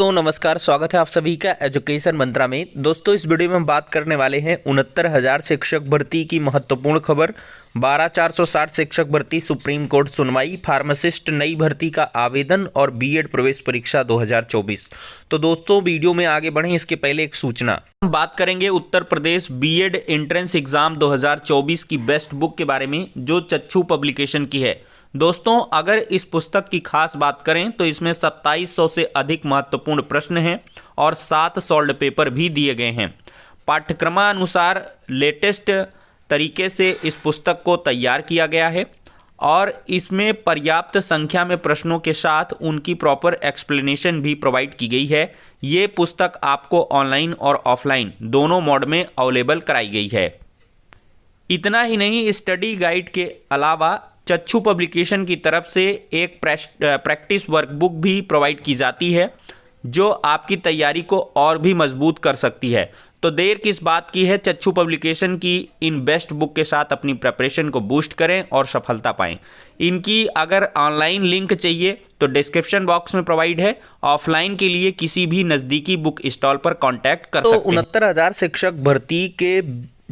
दोस्तों नमस्कार, स्वागत है आप सभी का एजुकेशन मंत्रा में। दोस्तों इस वीडियो में हम बात करने वाले हैं 69,000 शिक्षक भर्ती की महत्वपूर्ण खबर। 12,460 शिक्षक भर्ती सुप्रीम कोर्ट सुनवाई, फार्मासिस्ट नई भर्ती का आवेदन और बीएड प्रवेश परीक्षा 2024। तो दोस्तों वीडियो में आगे बढ़ें इसके पहले एक सूचना। हम बात करेंगे Uttar Pradesh BEd entrance exam 2024 की बेस्ट बुक के बारे में, जो चक्षु पब्लिकेशन की है। दोस्तों अगर इस पुस्तक की खास बात करें तो इसमें 2700 से अधिक महत्वपूर्ण प्रश्न हैं और 7 सॉल्व पेपर भी दिए गए हैं। पाठ्यक्रमानुसार लेटेस्ट तरीके से इस पुस्तक को तैयार किया गया है और इसमें पर्याप्त संख्या में प्रश्नों के साथ उनकी प्रॉपर एक्सप्लेनेशन भी प्रोवाइड की गई है। ये पुस्तक आपको ऑनलाइन और ऑफलाइन दोनों मोड में अवेलेबल कराई गई है। इतना ही नहीं, स्टडी गाइड के अलावा चक्षु पब्लिकेशन की तरफ से एक प्रैक्टिस वर्कबुक भी प्रोवाइड की जाती है, जो आपकी तैयारी को और भी मजबूत कर सकती है। तो देर किस बात की है, चक्षु पब्लिकेशन की इन बेस्ट बुक के साथ अपनी प्रिपरेशन को बूस्ट करें और सफलता पाएं। इनकी अगर ऑनलाइन लिंक चाहिए तो डिस्क्रिप्शन बॉक्स में प्रोवाइड है। ऑफलाइन के लिए किसी भी नज़दीकी बुक स्टॉल पर कॉन्टैक्ट कर सकते हैं। 69,000 शिक्षक भर्ती के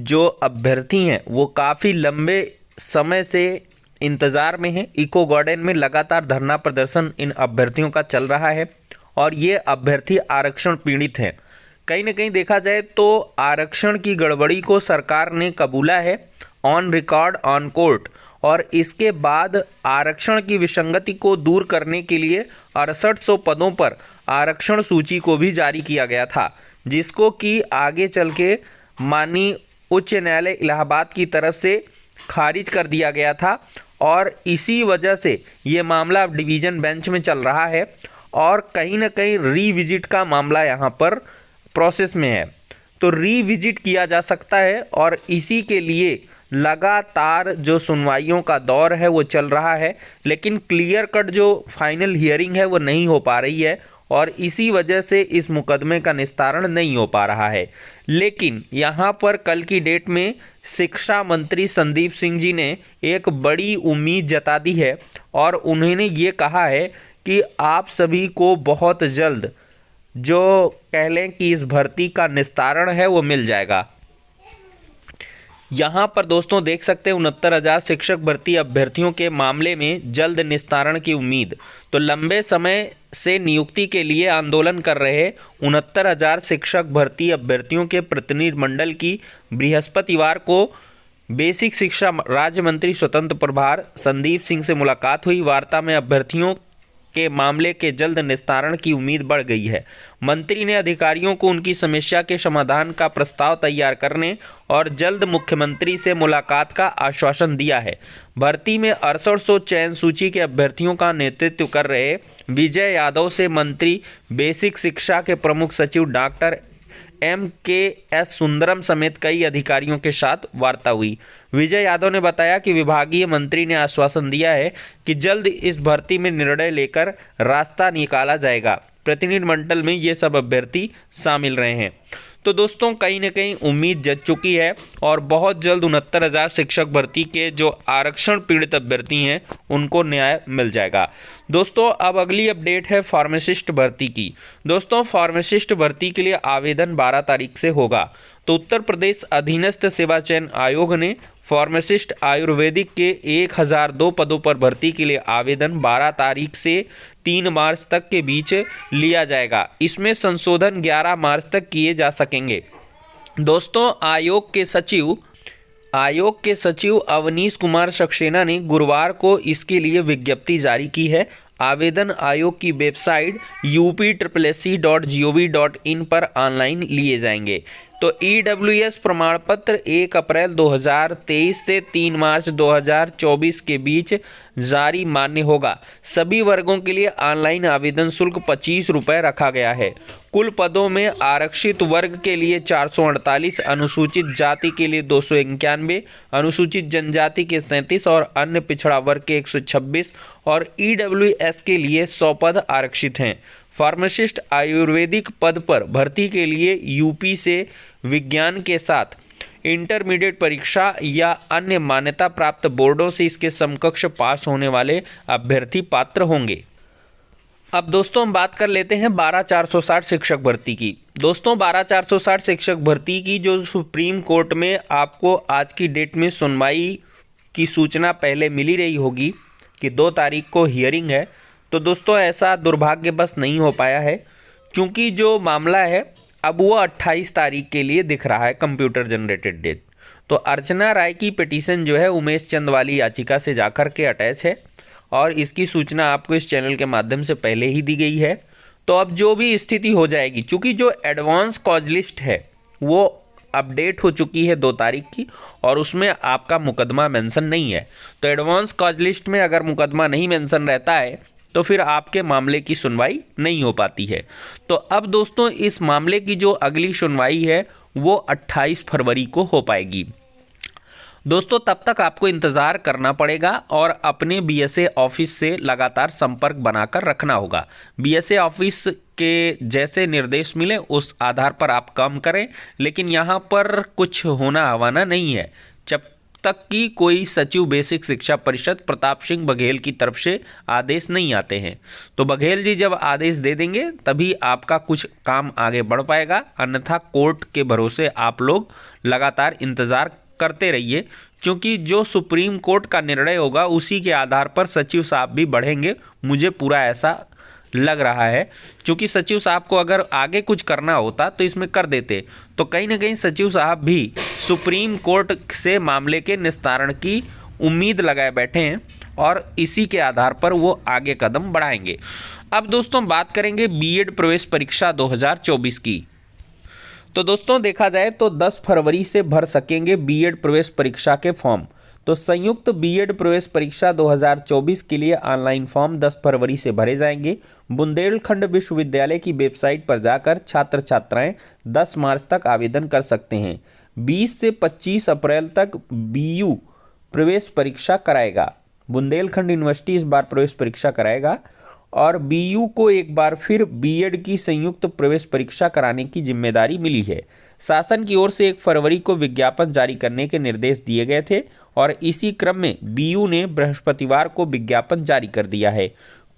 जो अभ्यर्थी हैं वो काफ़ी लंबे समय से इंतज़ार में है। इको गार्डन में लगातार धरना प्रदर्शन इन अभ्यर्थियों का चल रहा है और ये अभ्यर्थी आरक्षण पीड़ित हैं। कहीं ना कहीं देखा जाए तो आरक्षण की गड़बड़ी को सरकार ने कबूला है ऑन रिकॉर्ड ऑन कोर्ट, और इसके बाद आरक्षण की विसंगति को दूर करने के लिए 6800 पदों पर आरक्षण सूची को भी जारी किया गया था, जिसको कि आगे चल के माननीय उच्च न्यायालय इलाहाबाद की तरफ से खारिज कर दिया गया था और इसी वजह से ये मामला अब डिवीज़न बेंच में चल रहा है और कहीं ना कहीं रीविजिट का मामला यहाँ पर प्रोसेस में है। तो रीविजिट किया जा सकता है और इसी के लिए लगातार जो सुनवाइयों का दौर है वो चल रहा है, लेकिन क्लियर कट जो फाइनल हियरिंग है वो नहीं हो पा रही है और इसी वजह से इस मुकदमे का निस्तारण नहीं हो पा रहा है। लेकिन यहाँ पर कल की डेट में शिक्षा मंत्री संदीप सिंह जी ने एक बड़ी उम्मीद जता दी है और उन्होंने ये कहा है कि आप सभी को बहुत जल्द जो कह लें कि इस भर्ती का निस्तारण है वो मिल जाएगा। यहाँ पर दोस्तों देख सकते हैं 69,000 शिक्षक भर्ती अभ्यर्थियों के मामले में जल्द निस्तारण की उम्मीद। तो लंबे समय से नियुक्ति के लिए आंदोलन कर रहे 69,000 शिक्षक भर्ती अभ्यर्थियों के प्रतिनिधिमंडल की बृहस्पतिवार को बेसिक शिक्षा राज्य मंत्री स्वतंत्र प्रभार संदीप सिंह से मुलाकात हुई। वार्ता में अभ्यर्थियों के मामले के जल्द निस्तारण की उम्मीद बढ़ गई है। मंत्री ने अधिकारियों को उनकी समस्या के समाधान का प्रस्ताव तैयार करने और जल्द मुख्यमंत्री से मुलाकात का आश्वासन दिया है। भर्ती में 6800 चयन सूची के अभ्यर्थियों का नेतृत्व कर रहे विजय यादव से मंत्री बेसिक शिक्षा के प्रमुख सचिव डॉक्टर MKS सुंदरम समेत कई अधिकारियों के साथ वार्ता हुई। विजय यादव ने बताया कि विभागीय मंत्री ने आश्वासन दिया है कि जल्द इस भर्ती में निर्णय लेकर रास्ता निकाला जाएगा। प्रतिनिधिमंडल में ये सब अभ्यर्थी शामिल रहे हैं। तो दोस्तों कहीं ना कहीं उम्मीद जग चुकी है और बहुत जल्द 69,000 शिक्षक भर्ती के जो आरक्षण पीड़ित अभ्यर्थी हैं उनको न्याय मिल जाएगा। दोस्तों अब अगली अपडेट है फार्मासिस्ट भर्ती की। दोस्तों फार्मासिस्ट भर्ती के लिए आवेदन 12 तारीख से होगा। तो उत्तर प्रदेश अधीनस्थ सेवा चयन आयोग ने फार्मासिस्ट आयुर्वेदिक के 1002 पदों पर भर्ती के लिए आवेदन 12 तारीख से 3 मार्च तक के बीच लिया जाएगा। इसमें संशोधन 11 मार्च तक किए जा सकेंगे। दोस्तों आयोग के सचिव अवनीश कुमार सक्सेना ने गुरुवार को इसके लिए विज्ञप्ति जारी की है। आवेदन आयोग की वेबसाइट upssc.gov.in पर ऑनलाइन लिए जाएंगे। तो EWS प्रमाण पत्र 1 अप्रैल 2023 से 3 मार्च 2024 के बीच जारी मान्य होगा। सभी वर्गों के लिए ऑनलाइन आवेदन शुल्क 25 रुपये रखा गया है। कुल पदों में आरक्षित वर्ग के लिए 448, अनुसूचित जाति के लिए 291, अनुसूचित जनजाति के 37 और अन्य पिछड़ा वर्ग के 126 और EWS के लिए 100 पद आरक्षित हैं। फार्मासिस्ट आयुर्वेदिक पद पर भर्ती के लिए यूपी से विज्ञान के साथ इंटरमीडिएट परीक्षा या अन्य मान्यता प्राप्त बोर्डों से इसके समकक्ष पास होने वाले अभ्यर्थी पात्र होंगे। अब दोस्तों हम बात कर लेते हैं 12,460 शिक्षक भर्ती की। दोस्तों 12,460 शिक्षक भर्ती की जो सुप्रीम कोर्ट में आपको आज की डेट में सुनवाई की सूचना पहले मिली रही होगी कि 2 तारीख को हियरिंग है, तो दोस्तों ऐसा दुर्भाग्यवश नहीं हो पाया है, क्योंकि जो मामला है अब वो 28 तारीख के लिए दिख रहा है कंप्यूटर जनरेटेड डेट। तो अर्चना राय की पिटीशन जो है उमेश चंद वाली याचिका से जाकर के अटैच है और इसकी सूचना आपको इस चैनल के माध्यम से पहले ही दी गई है। तो अब जो भी स्थिति हो जाएगी, चूँकि जो एडवांस कॉज लिस्ट है वो अपडेट हो चुकी है 2 तारीख की और उसमें आपका मुकदमा मेंशन नहीं है। तो एडवांस कॉज लिस्ट में अगर मुकदमा नहीं मेंशन रहता है तो फिर आपके मामले की सुनवाई नहीं हो पाती है। तो अब दोस्तों इस मामले की जो अगली सुनवाई है वो 28 फरवरी को हो पाएगी। दोस्तों तब तक आपको इंतज़ार करना पड़ेगा और अपने बीएसए ऑफिस से लगातार संपर्क बनाकर रखना होगा। बीएसए ऑफिस के जैसे निर्देश मिले उस आधार पर आप काम करें, लेकिन यहाँ पर कुछ होना हवाना नहीं है जब तक कि कोई सचिव बेसिक शिक्षा परिषद प्रताप सिंह बघेल की तरफ से आदेश नहीं आते हैं। तो बघेल जी जब आदेश दे देंगे तभी आपका कुछ काम आगे बढ़ पाएगा, अन्यथा कोर्ट के भरोसे आप लोग लगातार इंतज़ार करते रहिए, क्योंकि जो सुप्रीम कोर्ट का निर्णय होगा उसी के आधार पर सचिव साहब भी बढ़ेंगे। मुझे पूरा ऐसा लग रहा है, क्योंकि सचिव साहब को अगर आगे कुछ करना होता तो इसमें कर देते। तो कहीं ना कहीं सचिव साहब भी सुप्रीम कोर्ट से मामले के निस्तारण की उम्मीद लगाए बैठे हैं और इसी के आधार पर वो आगे कदम बढ़ाएंगे। अब दोस्तों बात करेंगे बीएड प्रवेश परीक्षा 2024 की। तो दोस्तों देखा जाए तो 10 फरवरी से भर सकेंगे बीएड प्रवेश परीक्षा के फॉर्म। तो संयुक्त बीएड प्रवेश परीक्षा 2024 के लिए ऑनलाइन फॉर्म 10 फरवरी से भरे जाएंगे। बुंदेलखंड विश्वविद्यालय की वेबसाइट पर जाकर छात्र छात्राएं 10 मार्च तक आवेदन कर सकते हैं। 20 से 25 अप्रैल तक बीयू प्रवेश परीक्षा कराएगा। बुंदेलखंड यूनिवर्सिटी इस बार प्रवेश परीक्षा कराएगा और बीयू को एक बार फिर बीएड की संयुक्त प्रवेश परीक्षा कराने की जिम्मेदारी मिली है। शासन की ओर से 1 फरवरी को विज्ञापन जारी करने के निर्देश दिए गए थे और इसी क्रम में बीयू ने बृहस्पतिवार को विज्ञापन जारी कर दिया है।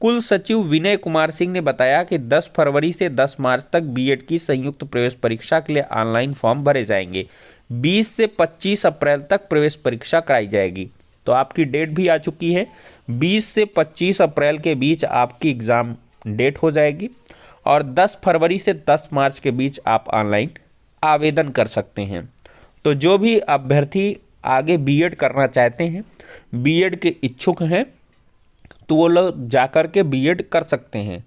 कुल सचिव विनय कुमार सिंह ने बताया कि 10 फरवरी से 10 मार्च तक बीएड की संयुक्त प्रवेश परीक्षा के लिए ऑनलाइन फॉर्म भरे जाएंगे। 20 से 25 अप्रैल तक प्रवेश परीक्षा कराई जाएगी। तो आपकी डेट भी आ चुकी है, 20 से 25 अप्रैल के बीच आपकी एग्ज़ाम डेट हो जाएगी और 10 फरवरी से 10 मार्च के बीच आप ऑनलाइन आवेदन कर सकते हैं। तो जो भी अभ्यर्थी आगे बीएड करना चाहते हैं, बीएड के इच्छुक हैं, तो वो लोग जाकर के बीएड कर सकते हैं।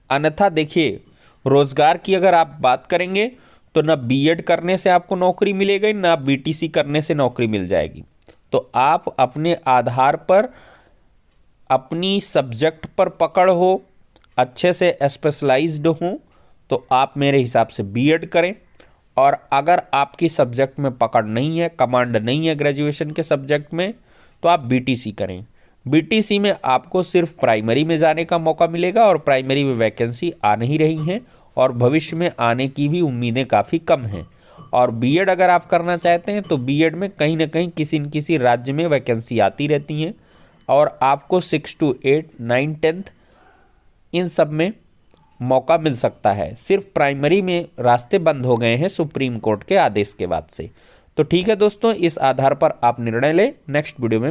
अन्यथा देखिए, रोज़गार की अगर आप बात करेंगे तो ना बीएड करने से आपको नौकरी मिलेगी, ना बीटीसी करने से नौकरी मिल जाएगी। तो आप अपने आधार पर, अपनी सब्जेक्ट पर पकड़ हो, अच्छे से स्पेशलाइज्ड हो, तो आप मेरे हिसाब से बीएड करें। और अगर आपकी सब्जेक्ट में पकड़ नहीं है, कमांड नहीं है ग्रेजुएशन के सब्जेक्ट में, तो आप बीटीसी करें। बीटीसी में आपको सिर्फ प्राइमरी में जाने का मौका मिलेगा और प्राइमरी में वैकेंसी आ नहीं रही हैं और भविष्य में आने की भी उम्मीदें काफ़ी कम हैं। और बीएड अगर आप करना चाहते हैं तो बीएड में कहीं ना कहीं किसी न किसी राज्य में वैकेंसी आती रहती हैं और आपको 6 to 8, 9, 10 इन सब में मौका मिल सकता है। सिर्फ प्राइमरी में रास्ते बंद हो गए हैं सुप्रीम कोर्ट के आदेश के बाद से। तो ठीक है दोस्तों, इस आधार पर आप निर्णय लें। नेक्स्ट वीडियो में